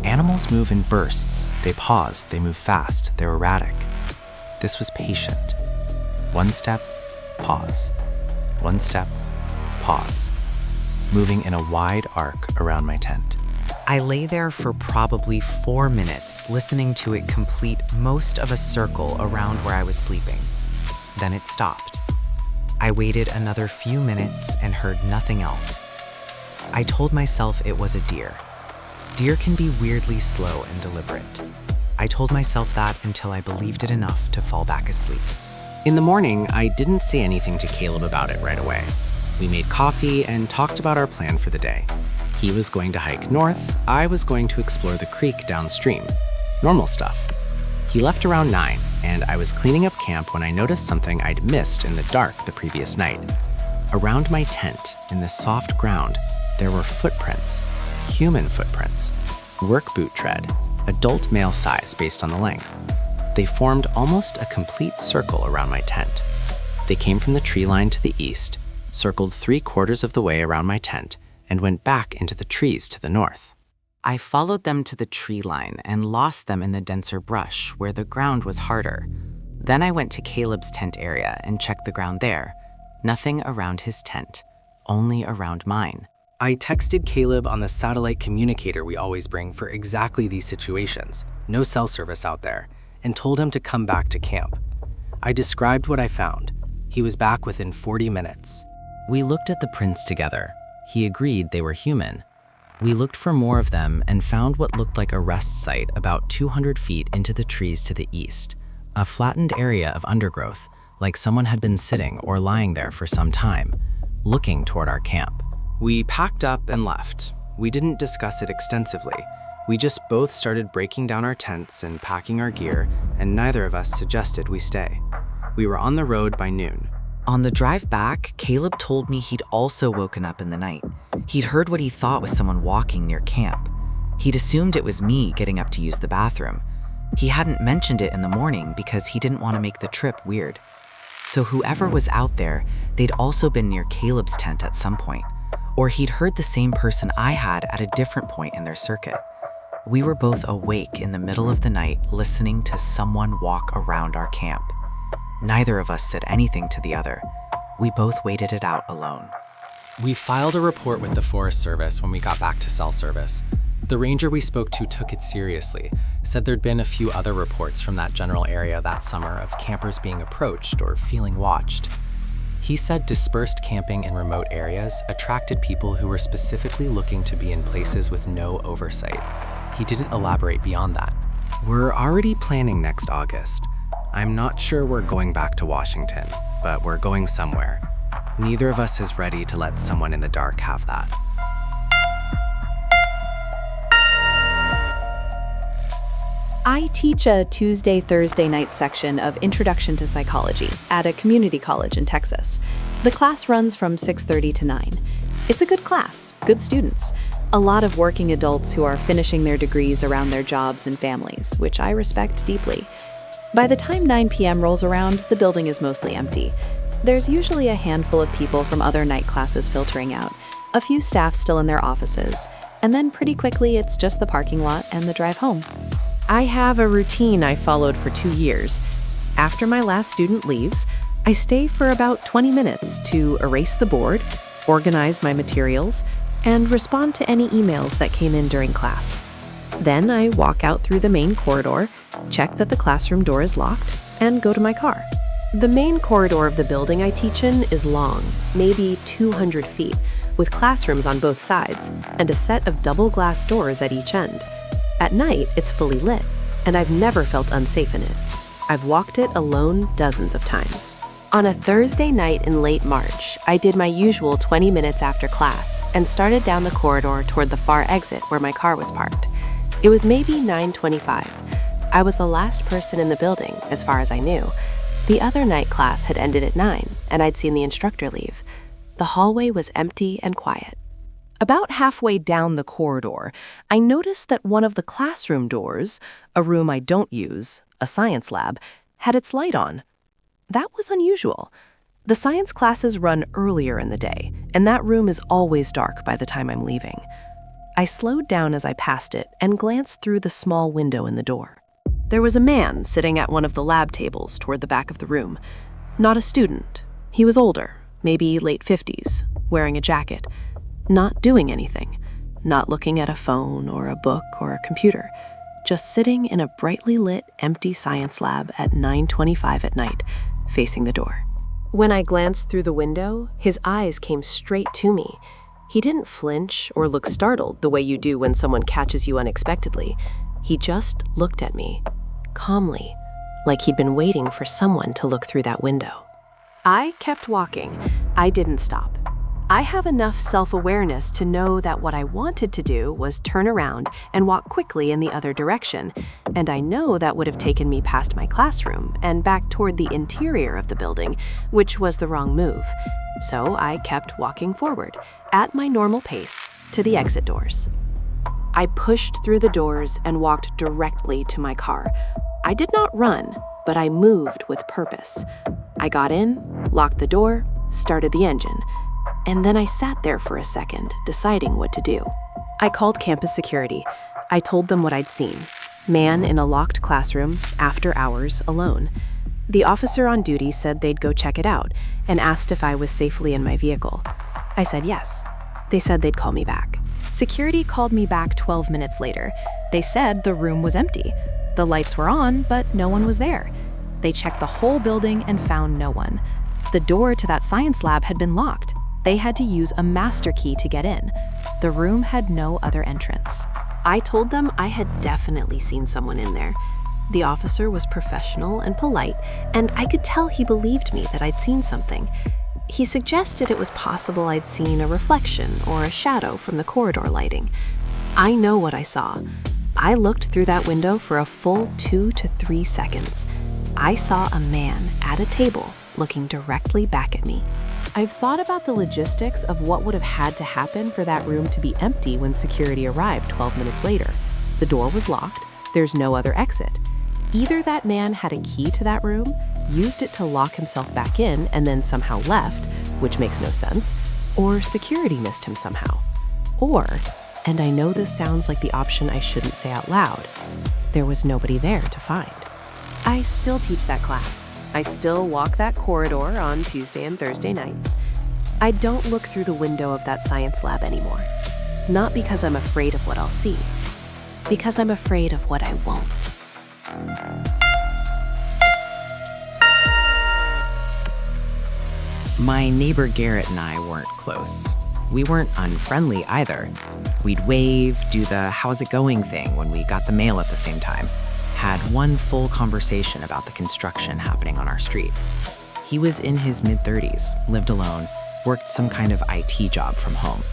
Animals move in bursts. They pause, they move fast, they're erratic. This was patient. 1 step, pause. 1 step, pause. Moving in a wide arc around my tent. I lay there for probably 4 minutes, listening to it complete most of a circle around where I was sleeping. Then it stopped. I waited another few minutes and heard nothing else. I told myself it was a deer. Deer can be weirdly slow and deliberate. I told myself that until I believed it enough to fall back asleep. In the morning, I didn't say anything to Caleb about it right away. We made coffee and talked about our plan for the day. He was going to hike north, I was going to explore the creek downstream. Normal stuff. He left around 9, and I was cleaning up camp when I noticed something I'd missed in the dark the previous night. Around my tent, in the soft ground, there were footprints, human footprints, work boot tread, adult male size based on the length. They formed almost a complete circle around my tent. They came from the tree line to the east, circled 3/4 of the way around my tent, and went back into the trees to the north. I followed them to the tree line and lost them in the denser brush where the ground was harder. Then I went to Caleb's tent area and checked the ground there. Nothing around his tent, only around mine. I texted Caleb on the satellite communicator we always bring for exactly these situations, no cell service out there, and told him to come back to camp. I described what I found. He was back within 40 minutes. We looked at the prints together. He agreed they were human. We looked for more of them and found what looked like a rest site about 200 feet into the trees to the east, a flattened area of undergrowth, like someone had been sitting or lying there for some time, looking toward our camp. We packed up and left. We didn't discuss it extensively. We just both started breaking down our tents and packing our gear, and neither of us suggested we stay. We were on the road by noon. On the drive back, Caleb told me he'd also woken up in the night. He'd heard what he thought was someone walking near camp. He'd assumed it was me getting up to use the bathroom. He hadn't mentioned it in the morning because he didn't want to make the trip weird. So whoever was out there, they'd also been near Caleb's tent at some point, or he'd heard the same person I had at a different point in their circuit. We were both awake in the middle of the night listening to someone walk around our camp. Neither of us said anything to the other. We both waited it out alone. We filed a report with the Forest Service when we got back to cell service. The ranger we spoke to took it seriously, said there'd been a few other reports from that general area that summer of campers being approached or feeling watched. He said dispersed camping in remote areas attracted people who were specifically looking to be in places with no oversight. He didn't elaborate beyond that. We're already planning next August. I'm not sure we're going back to Washington, but we're going somewhere. Neither of us is ready to let someone in the dark have that. I teach a Tuesday-Thursday night section of Introduction to Psychology at a community college in Texas. The class runs from 6:30 to 9. It's a good class, good students, a lot of working adults who are finishing their degrees around their jobs and families, which I respect deeply. By the time 9 p.m. rolls around, the building is mostly empty. There's usually a handful of people from other night classes filtering out, a few staff still in their offices, and then pretty quickly it's just the parking lot and the drive home. I have a routine I followed for 2 years. After my last student leaves, I stay for about 20 minutes to erase the board, organize my materials, and respond to any emails that came in during class. Then I walk out through the main corridor, check that the classroom door is locked, and go to my car. The main corridor of the building I teach in is long, maybe 200 feet, with classrooms on both sides, and a set of double glass doors at each end. At night, it's fully lit, and I've never felt unsafe in it. I've walked it alone dozens of times. On a Thursday night in late March, I did my usual 20 minutes after class and started down the corridor toward the far exit where my car was parked. It was maybe 9:25. I was the last person in the building, as far as I knew. The other night class had ended at 9, and I'd seen the instructor leave. The hallway was empty and quiet. About halfway down the corridor, I noticed that one of the classroom doors, a room I don't use, a science lab, had its light on. That was unusual. The science classes run earlier in the day, and that room is always dark by the time I'm leaving. I slowed down as I passed it and glanced through the small window in the door. There was a man sitting at one of the lab tables toward the back of the room. Not a student. He was older, maybe late 50s, wearing a jacket. Not doing anything, not looking at a phone or a book or a computer, just sitting in a brightly lit, empty science lab at 9:25 at night, facing the door. When I glanced through the window, his eyes came straight to me. He didn't flinch or look startled the way you do when someone catches you unexpectedly. He just looked at me, calmly, like he'd been waiting for someone to look through that window. I kept walking. I didn't stop. I have enough self-awareness to know that what I wanted to do was turn around and walk quickly in the other direction, and I know that would have taken me past my classroom and back toward the interior of the building, which was the wrong move. So I kept walking forward, at my normal pace, to the exit doors. I pushed through the doors and walked directly to my car. I did not run, but I moved with purpose. I got in, locked the door, started the engine, and then I sat there for a second, deciding what to do. I called campus security. I told them what I'd seen. Man in a locked classroom, after hours, alone. The officer on duty said they'd go check it out and asked if I was safely in my vehicle. I said yes. They said they'd call me back. Security called me back 12 minutes later. They said the room was empty. The lights were on, but no one was there. They checked the whole building and found no one. The door to that science lab had been locked. They had to use a master key to get in. The room had no other entrance. I told them I had definitely seen someone in there. The officer was professional and polite, and I could tell he believed me that I'd seen something. He suggested it was possible I'd seen a reflection or a shadow from the corridor lighting. I know what I saw. I looked through that window for a full 2 to 3 seconds. I saw a man at a table looking directly back at me. I've thought about the logistics of what would have had to happen for that room to be empty when security arrived 12 minutes later. The door was locked. There's no other exit. Either that man had a key to that room, used it to lock himself back in, and then somehow left, which makes no sense, or security missed him somehow. Or, and I know this sounds like the option I shouldn't say out loud, there was nobody there to find. I still teach that class. I still walk that corridor on Tuesday and Thursday nights. I don't look through the window of that science lab anymore. Not because I'm afraid of what I'll see, because I'm afraid of what I won't. My neighbor Garrett and I weren't close. We weren't unfriendly either. We'd wave, do the how's it going thing when we got the mail at the same time. Had one full conversation about the construction happening on our street. He was in his mid-30s, lived alone, worked some kind of IT job from home.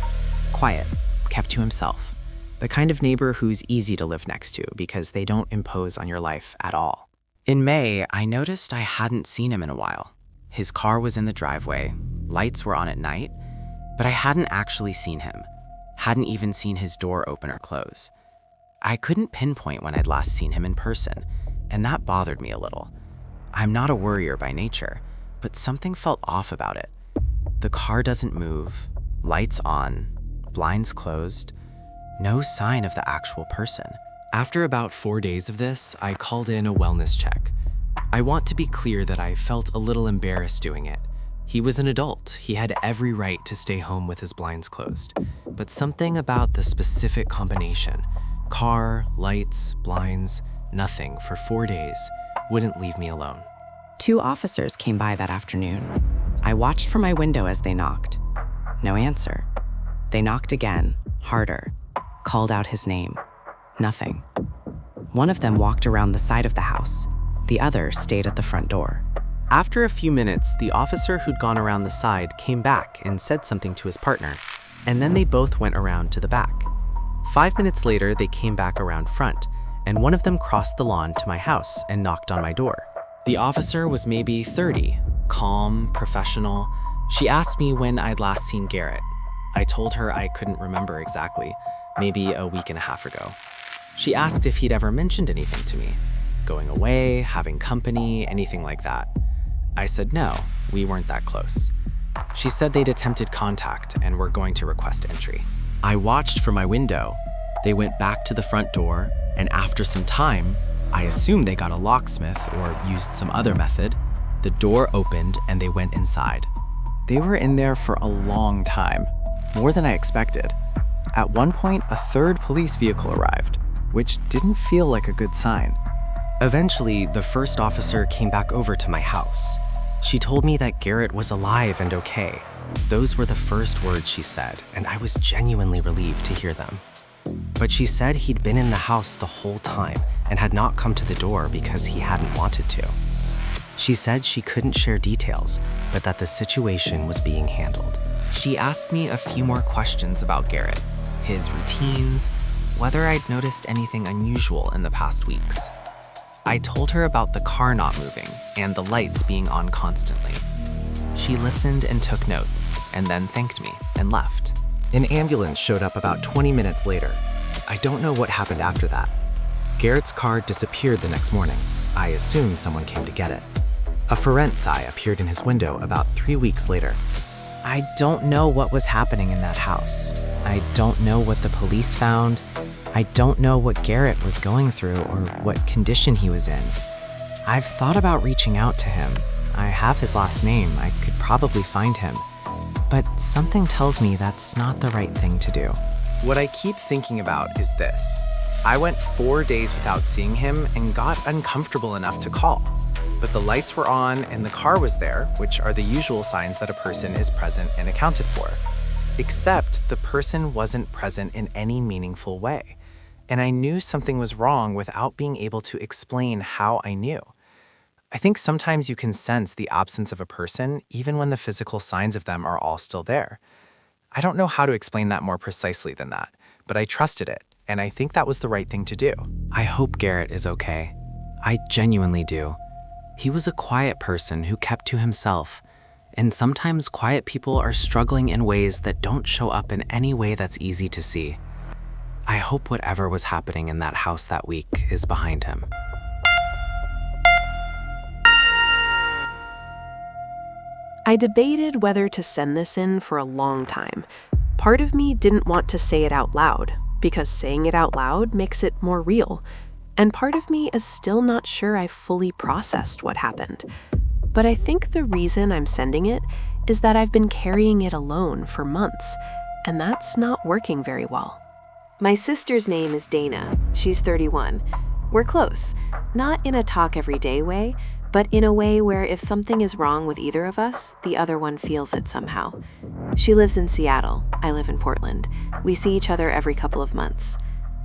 Quiet, kept to himself. The kind of neighbor who's easy to live next to because they don't impose on your life at all. In May, I noticed I hadn't seen him in a while. His car was in the driveway, lights were on at night, but I hadn't actually seen him. Hadn't even seen his door open or close. I couldn't pinpoint when I'd last seen him in person, and that bothered me a little. I'm not a worrier by nature, but something felt off about it. The car doesn't move, lights on, blinds closed, no sign of the actual person. After about 4 days of this, I called in a wellness check. I want to be clear that I felt a little embarrassed doing it. He was an adult. He had every right to stay home with his blinds closed. But something about the specific combination, car, lights, blinds, nothing for 4 days, wouldn't leave me alone. 2 officers came by that afternoon. I watched from my window as they knocked. No answer. They knocked again, harder, called out his name. Nothing. One of them walked around the side of the house. The other stayed at the front door. After a few minutes, the officer who'd gone around the side came back and said something to his partner, and then they both went around to the back. 5 minutes later, they came back around front, and one of them crossed the lawn to my house and knocked on my door. The officer was maybe 30, calm, professional. She asked me when I'd last seen Garrett. I told her I couldn't remember exactly, maybe a week and a half ago. She asked if he'd ever mentioned anything to me, going away, having company, anything like that. I said no, we weren't that close. She said they'd attempted contact and were going to request entry. I watched from my window. They went back to the front door, and after some time, I assumed they got a locksmith or used some other method, the door opened and they went inside. They were in there for a long time, more than I expected. At one point, a third police vehicle arrived, which didn't feel like a good sign. Eventually, the first officer came back over to my house. She told me that Garrett was alive and okay. Those were the first words she said, and I was genuinely relieved to hear them. But she said he'd been in the house the whole time and had not come to the door because he hadn't wanted to. She said she couldn't share details, but that the situation was being handled. She asked me a few more questions about Garrett, his routines, whether I'd noticed anything unusual in the past weeks. I told her about the car not moving and the lights being on constantly. She listened and took notes, and then thanked me and left. An ambulance showed up about 20 minutes later. I don't know what happened after that. Garrett's car disappeared the next morning. I assume someone came to get it. A forensic eye appeared in his window about 3 weeks later. I don't know what was happening in that house. I don't know what the police found. I don't know what Garrett was going through or what condition he was in. I've thought about reaching out to him. I have his last name. I could probably find him. But something tells me that's not the right thing to do. What I keep thinking about is this. I went 4 days without seeing him and got uncomfortable enough to call. But the lights were on and the car was there, which are the usual signs that a person is present and accounted for. Except the person wasn't present in any meaningful way. And I knew something was wrong without being able to explain how I knew. I think sometimes you can sense the absence of a person even when the physical signs of them are all still there. I don't know how to explain that more precisely than that, but I trusted it, and I think that was the right thing to do. I hope Garrett is okay. I genuinely do. He was a quiet person who kept to himself, and sometimes quiet people are struggling in ways that don't show up in any way that's easy to see. I hope whatever was happening in that house that week is behind him. I debated whether to send this in for a long time. Part of me didn't want to say it out loud, because saying it out loud makes it more real. And part of me is still not sure I fully processed what happened. But I think the reason I'm sending it is that I've been carrying it alone for months, and that's not working very well. My sister's name is Dana. She's 31. We're close, not in a talk every day way, but in a way where if something is wrong with either of us, the other one feels it somehow. She lives in Seattle. I live in Portland. We see each other every couple of months.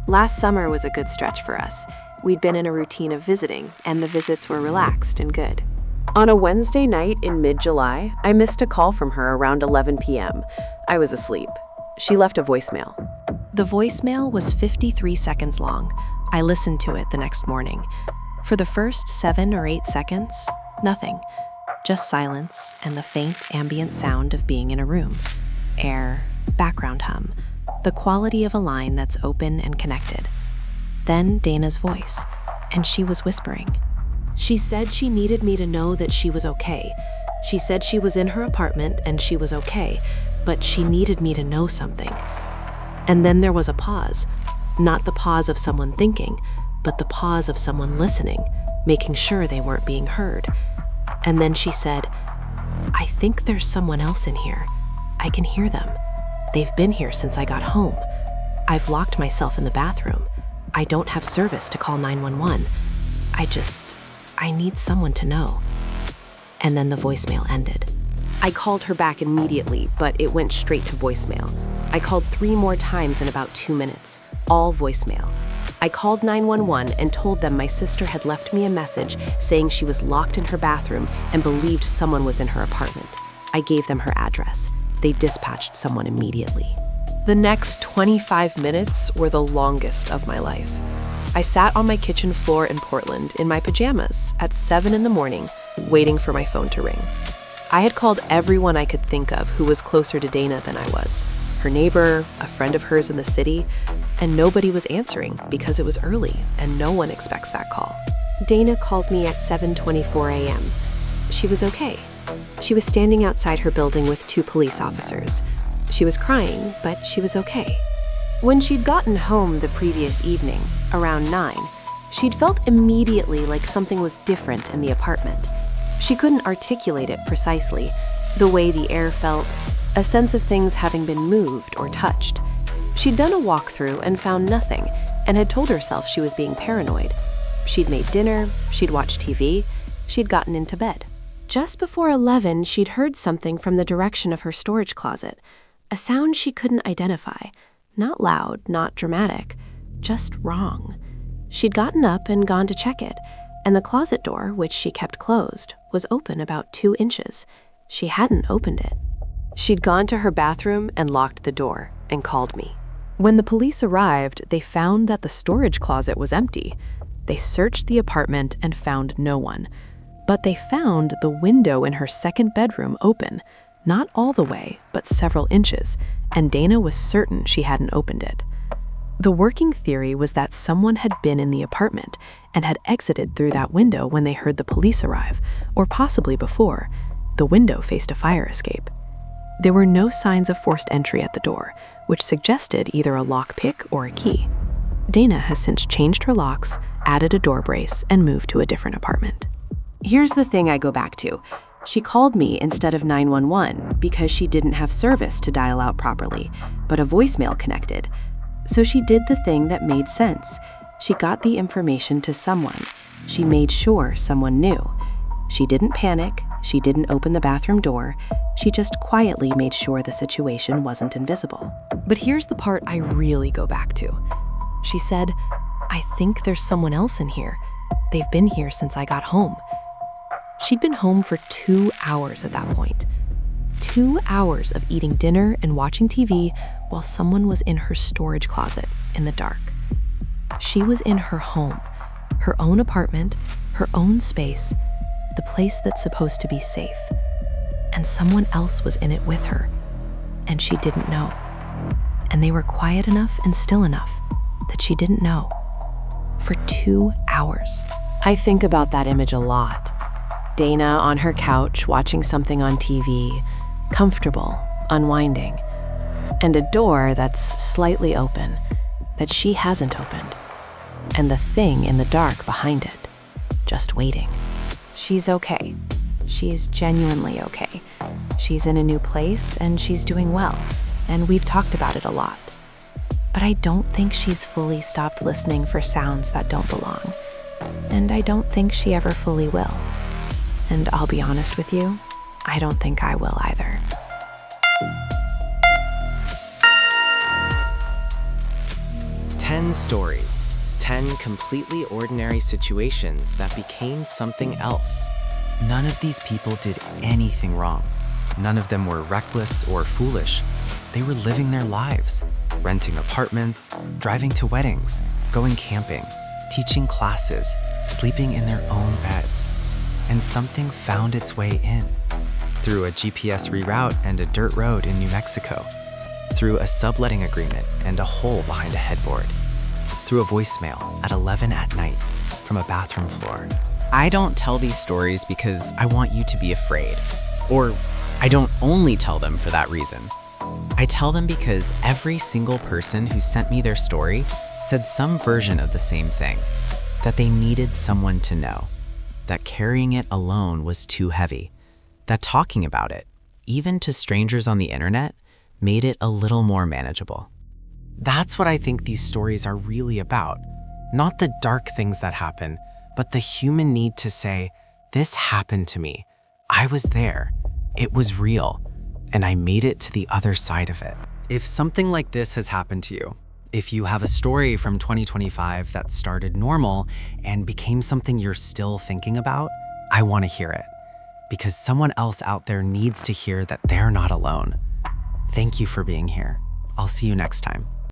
Last summer was a good stretch for us. We'd been in a routine of visiting, and the visits were relaxed and good. On a Wednesday night in mid-July, I missed a call from her around 11 p.m. I was asleep. She left a voicemail. The voicemail was 53 seconds long. I listened to it the next morning. For the first 7 or 8 seconds, nothing. Just silence and the faint ambient sound of being in a room. Air, background hum, the quality of a line that's open and connected. Then Dana's voice, and she was whispering. She said she needed me to know that she was okay. She said she was in her apartment and she was okay, but she needed me to know something. And then there was a pause. Not the pause of someone thinking, but the pause of someone listening, making sure they weren't being heard. And then she said, "I think there's someone else in here. I can hear them. They've been here since I got home. I've locked myself in the bathroom. I don't have service to call 911. I need someone to know." And then the voicemail ended. I called her back immediately, but it went straight to voicemail. I called 3 more times in about 2 minutes, all voicemail. I called 911 and told them my sister had left me a message saying she was locked in her bathroom and believed someone was in her apartment. I gave them her address. They dispatched someone immediately. The next 25 minutes were the longest of my life. I sat on my kitchen floor in Portland in my pajamas at 7 in the morning, waiting for my phone to ring. I had called everyone I could think of who was closer to Dana than I was. Her neighbor, a friend of hers in the city, and nobody was answering because it was early and no one expects that call. Dana called me at 7:24 a.m. She was okay. She was standing outside her building with 2 police officers. She was crying, but she was okay. When she'd gotten home the previous evening, around 9, she'd felt immediately like something was different in the apartment. She couldn't articulate it precisely, the way the air felt, a sense of things having been moved or touched. She'd done a walkthrough and found nothing, and had told herself she was being paranoid. She'd made dinner, she'd watched TV, she'd gotten into bed. Just before 11, she'd heard something from the direction of her storage closet, a sound she couldn't identify. Not loud, not dramatic, just wrong. She'd gotten up and gone to check it, and the closet door, which she kept closed, was open about 2 inches. She hadn't opened it. She'd gone to her bathroom and locked the door and called me. When the police arrived, they found that the storage closet was empty. They searched the apartment and found no one. But they found the window in her second bedroom open, not all the way, but several inches, and Dana was certain she hadn't opened it. The working theory was that someone had been in the apartment and had exited through that window when they heard the police arrive, or possibly before. The window faced a fire escape. There were no signs of forced entry at the door, which suggested either a lockpick or a key. Dana has since changed her locks, added a door brace, and moved to a different apartment. Here's the thing I go back to. She called me instead of 911 because she didn't have service to dial out properly, but a voicemail connected. So she did the thing that made sense. She got the information to someone. She made sure someone knew. She didn't panic. She didn't open the bathroom door. She just quietly made sure the situation wasn't invisible. But here's the part I really go back to. She said, "I think there's someone else in here. They've been here since I got home." She'd been home for 2 hours at that point. 2 hours of eating dinner and watching TV while someone was in her storage closet in the dark. She was in her home, her own apartment, her own space, the place that's supposed to be safe. And someone else was in it with her, and she didn't know. And they were quiet enough and still enough that she didn't know. For 2 hours. I think about that image a lot. Dana on her couch watching something on TV, comfortable, unwinding, and a door that's slightly open that she hasn't opened, and the thing in the dark behind it, just waiting. She's okay. She's genuinely okay. She's in a new place and she's doing well, and we've talked about it a lot. But I don't think she's fully stopped listening for sounds that don't belong, and I don't think she ever fully will. And I'll be honest with you, I don't think I will either. Ten stories, 10 completely ordinary situations that became something else. None of these people did anything wrong. None of them were reckless or foolish. They were living their lives, renting apartments, driving to weddings, going camping, teaching classes, sleeping in their own beds. And something found its way in. Through a GPS reroute and a dirt road in New Mexico. Through a subletting agreement and a hole behind a headboard. Through a voicemail at 11 at night from a bathroom floor. I don't tell these stories because I want you to be afraid. Or I don't only tell them for that reason. I tell them because every single person who sent me their story said some version of the same thing. That they needed someone to know. That carrying it alone was too heavy. That talking about it, even to strangers on the internet, made it a little more manageable. That's what I think these stories are really about. Not the dark things that happen, but the human need to say, this happened to me. I was there. It was real. And I made it to the other side of it. If something like this has happened to you, if you have a story from 2025 that started normal and became something you're still thinking about, I want to hear it. Because someone else out there needs to hear that they're not alone. Thank you for being here. I'll see you next time.